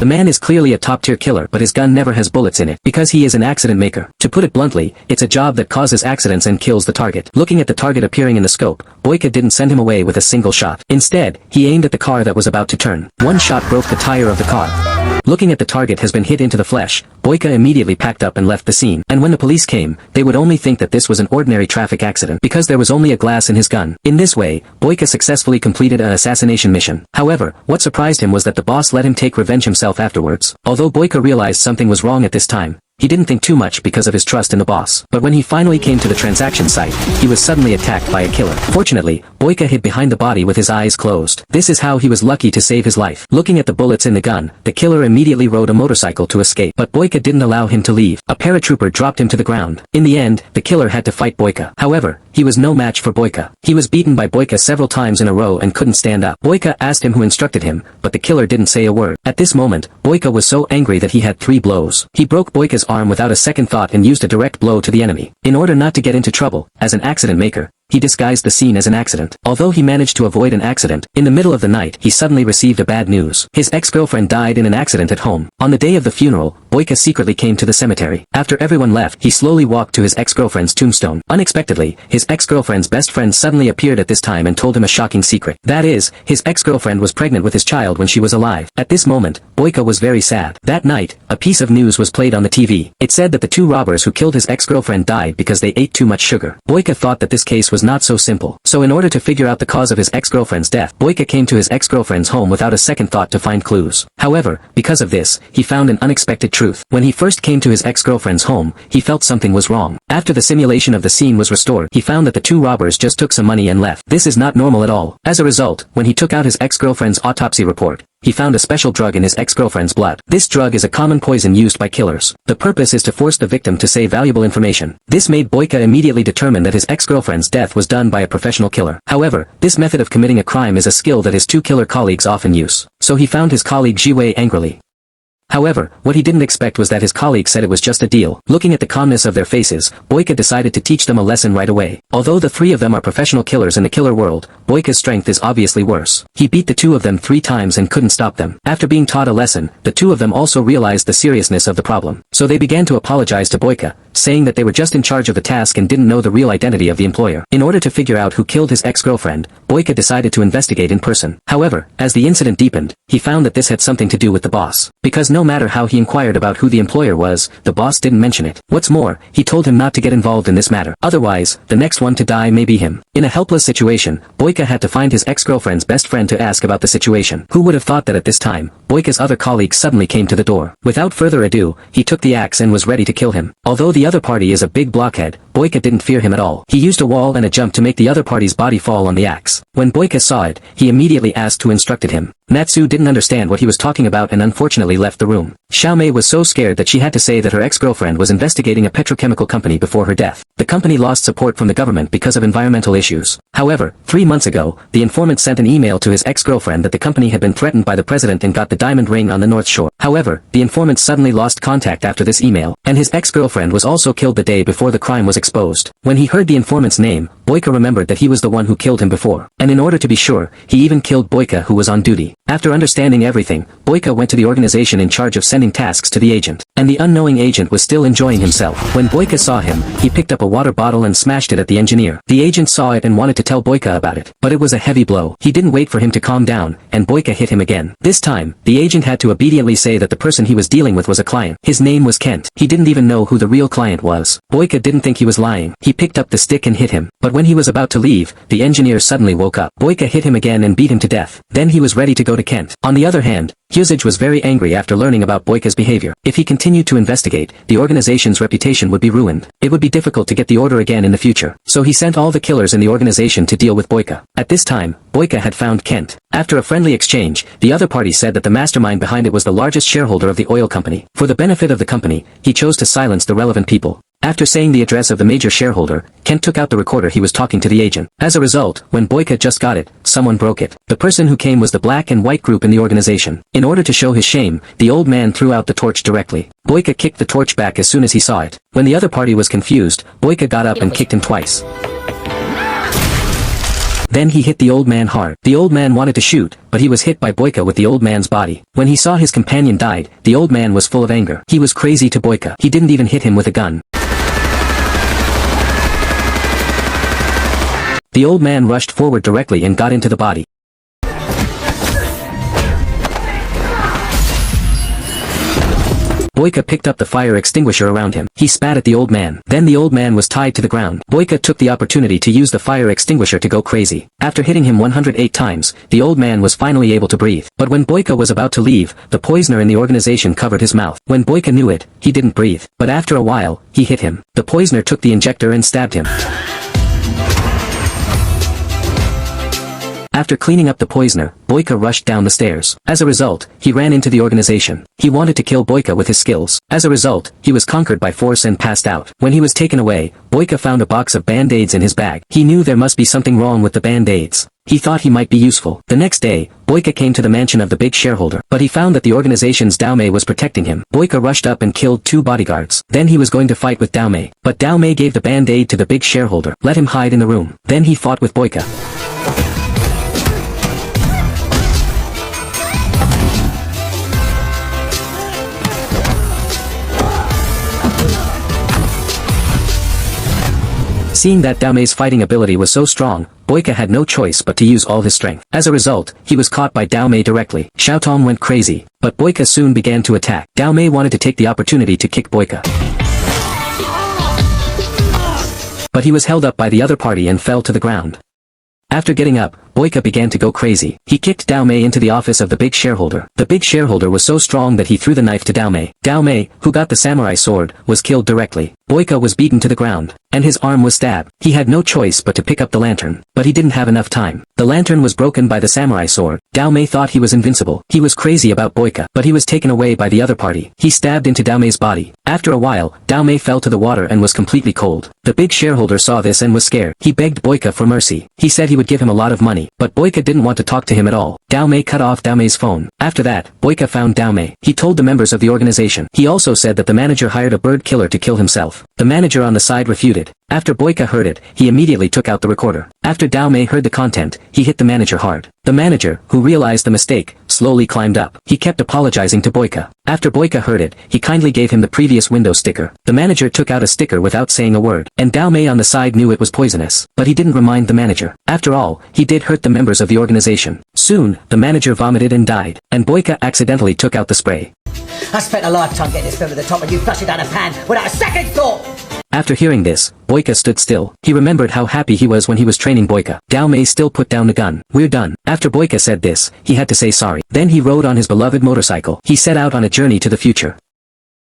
The man is clearly a top-tier killer, but his gun never has bullets in it, because he is an accident maker. To put it bluntly, it's a job that causes accidents and kills the target. Looking at the target appearing in the scope, Boyka didn't send him away with a single shot. Instead, he aimed at the car that was about to turn. One shot broke the tire of the car. Looking at the target has been hit into the flesh, Boyka immediately packed up and left the scene. And when the police came, they would only think that this was an ordinary traffic accident because there was only a glass in his gun. In this way, Boyka successfully completed an assassination mission. However, what surprised him was that the boss let him take revenge himself afterwards. Although Boyka realized something was wrong at this time, he didn't think too much because of his trust in the boss. But when he finally came to the transaction site, he was suddenly attacked by a killer. Fortunately, Boyka hid behind the body with his eyes closed. This is how he was lucky to save his life. Looking at the bullets in the gun, the killer immediately rode a motorcycle to escape. But Boyka didn't allow him to leave. A paratrooper dropped him to the ground. In the end, the killer had to fight Boyka. However, he was no match for Boyka. He was beaten by Boyka several times in a row and couldn't stand up. Boyka asked him who instructed him, but the killer didn't say a word. At this moment, Boyka was so angry that he had 3 blows. He broke Boyka's arm without a second thought and used a direct blow to the enemy. In order not to get into trouble, as an accident maker, he disguised the scene as an accident. Although he managed to avoid an accident, in the middle of the night he suddenly received a bad news. His ex-girlfriend died in an accident at home. On the day of the funeral, Boyka secretly came to the cemetery. After everyone left, he slowly walked to his ex-girlfriend's tombstone. Unexpectedly, his ex-girlfriend's best friend suddenly appeared at this time and told him a shocking secret. That is, his ex-girlfriend was pregnant with his child when she was alive. At this moment, Boyka was very sad. That night, a piece of news was played on the TV. It said that the 2 robbers who killed his ex-girlfriend died because they ate too much sugar. Boyka thought that this case was not so simple. So in order to figure out the cause of his ex-girlfriend's death, Boyka came to his ex-girlfriend's home without a second thought to find clues. However, because of this, he found an unexpected truth. When he first came to his ex-girlfriend's home, he felt something was wrong. After the simulation of the scene was restored, he found that the 2 robbers just took some money and left. This is not normal at all. As a result, when he took out his ex-girlfriend's autopsy report, he found a special drug in his ex-girlfriend's blood. This drug is a common poison used by killers. The purpose is to force the victim to say valuable information. This made Boyka immediately determine that his ex-girlfriend's death was done by a professional killer. However, this method of committing a crime is a skill that his 2 killer colleagues often use. So he found his colleague Jiwei angrily. However, what he didn't expect was that his colleague said it was just a deal. Looking at the calmness of their faces, Boyka decided to teach them a lesson right away. Although the 3 of them are professional killers in the killer world, Boyka's strength is obviously worse. He beat the 2 of them 3 times and couldn't stop them. After being taught a lesson, the 2 of them also realized the seriousness of the problem. So they began to apologize to Boyka, saying that they were just in charge of the task and didn't know the real identity of the employer. In order to figure out who killed his ex-girlfriend, Boyka decided to investigate in person. However, as the incident deepened, he found that this had something to do with the boss. Because no matter how he inquired about who the employer was, the boss didn't mention it. What's more, he told him not to get involved in this matter. Otherwise, the next one to die may be him. In a helpless situation, Boyka had to find his ex-girlfriend's best friend to ask about the situation. Who would have thought that at this time, Boyka's other colleague suddenly came to the door. Without further ado, he took the axe and was ready to kill him. Although the other party is a big blockhead, Boyka didn't fear him at all. He used a wall and a jump to make the other party's body fall on the axe. When Boyka saw it, he immediately asked who instructed him. Natsu didn't understand what he was talking about and unfortunately left the room. Xiaomei was so scared that she had to say that her ex-girlfriend was investigating a petrochemical company before her death. The company lost support from the government because of environmental issues. However, 3 months ago, the informant sent an email to his ex-girlfriend that the company had been threatened by the president and got the diamond ring on the North Shore. However, the informant suddenly lost contact after this email, and his ex-girlfriend was also killed the day before the crime was exposed. When he heard the informant's name, Boyka remembered that he was the one who killed him before. And in order to be sure, he even killed Boyka who was on duty. After understanding everything, Boyka went to the organization in charge of sending tasks to the agent. And the unknowing agent was still enjoying himself. When Boyka saw him, he picked up a water bottle and smashed it at the engineer. The agent saw it and wanted to tell Boyka about it. But it was a heavy blow. He didn't wait for him to calm down, and Boyka hit him again. This time, the agent had to obediently say that the person he was dealing with was a client. His name was Kent. He didn't even know who the real client was. Boyka didn't think he was lying. He picked up the stick and hit him. But when he was about to leave, the engineer suddenly woke up. Boyka hit him again and beat him to death. Then he was ready to go to Kent. On the other hand, Hyusage was very angry after learning about Boyka's behavior. If he continued to investigate, the organization's reputation would be ruined. It would be difficult to get the order again in the future. So he sent all the killers in the organization to deal with Boyka. At this time, Boyka had found Kent. After a friendly exchange, the other party said that the mastermind behind it was the largest shareholder of the oil company. For the benefit of the company, he chose to silence the relevant people. After saying the address of the major shareholder, Kent took out the recorder he was talking to the agent. As a result, when Boyka just got it, someone broke it. The person who came was the black and white group in the organization. In order to show his shame, the old man threw out the torch directly. Boyka kicked the torch back as soon as he saw it. When the other party was confused, Boyka got up and kicked him twice. Then he hit the old man hard. The old man wanted to shoot, but he was hit by Boyka with the old man's body. When he saw his companion died, the old man was full of anger. He was crazy to Boyka. He didn't even hit him with a gun. The old man rushed forward directly and got into the body. Boyka picked up the fire extinguisher around him. He spat at the old man. Then the old man was tied to the ground. Boyka took the opportunity to use the fire extinguisher to go crazy. After hitting him 108 times, the old man was finally able to breathe. But when Boyka was about to leave, the poisoner in the organization covered his mouth. When Boyka knew it, he didn't breathe. But after a while, he hit him. The poisoner took the injector and stabbed him. After cleaning up the poisoner, Boyka rushed down the stairs. As a result, he ran into the organization. He wanted to kill Boyka with his skills. As a result, he was conquered by force and passed out. When he was taken away, Boyka found a box of band-aids in his bag. He knew there must be something wrong with the band-aids. He thought he might be useful. The next day, Boyka came to the mansion of the big shareholder, but he found that the organization's Daomei was protecting him. Boyka rushed up and killed 2 bodyguards. Then he was going to fight with Daomei, but Daomei gave the band-aid to the big shareholder, let him hide in the room. Then he fought with Boyka. Seeing that Daomei's fighting ability was so strong, Boyka had no choice but to use all his strength. As a result, he was caught by Daomei directly. Xiaotong went crazy, but Boyka soon began to attack. Daomei wanted to take the opportunity to kick Boyka, but he was held up by the other party and fell to the ground. After getting up, Boyka began to go crazy. He kicked Daomei into the office of the big shareholder. The big shareholder was so strong that he threw the knife to Daomei. Daomei, who got the samurai sword, was killed directly. Boyka was beaten to the ground, and his arm was stabbed. He had no choice but to pick up the lantern, but he didn't have enough time. The lantern was broken by the samurai sword. Daomei thought he was invincible. He was crazy about Boyka, but he was taken away by the other party. He stabbed into Daomei's body. After a while, Daomei fell to the water and was completely cold. The big shareholder saw this and was scared. He begged Boyka for mercy. He said he would give him a lot of money, but Boyka didn't want to talk to him at all. Daomei cut off Daomei's phone. After that, Boyka found Daomei. He told the members of the organization. He also said that the manager hired a bird killer to kill himself. The manager on the side refuted. After Boyka heard it, he immediately took out the recorder. After Daomei heard the content, he hit the manager hard. The manager, who realized the mistake, slowly climbed up. He kept apologizing to Boyka. After Boyka heard it, he kindly gave him the previous window sticker. The manager took out a sticker without saying a word, and Daomei on the side knew it was poisonous, but he didn't remind the manager. After all, he did hurt the members of the organization. Soon, the manager vomited and died, and Boyka accidentally took out the spray. I spent a lifetime getting this film to the top and you flush it down a pan without a second thought! After hearing this, Boyka stood still. He remembered how happy he was when he was training Boyka. Daomei still put down the gun. "We're done." After Boyka said this, he had to say sorry. Then he rode on his beloved motorcycle. He set out on a journey to the future.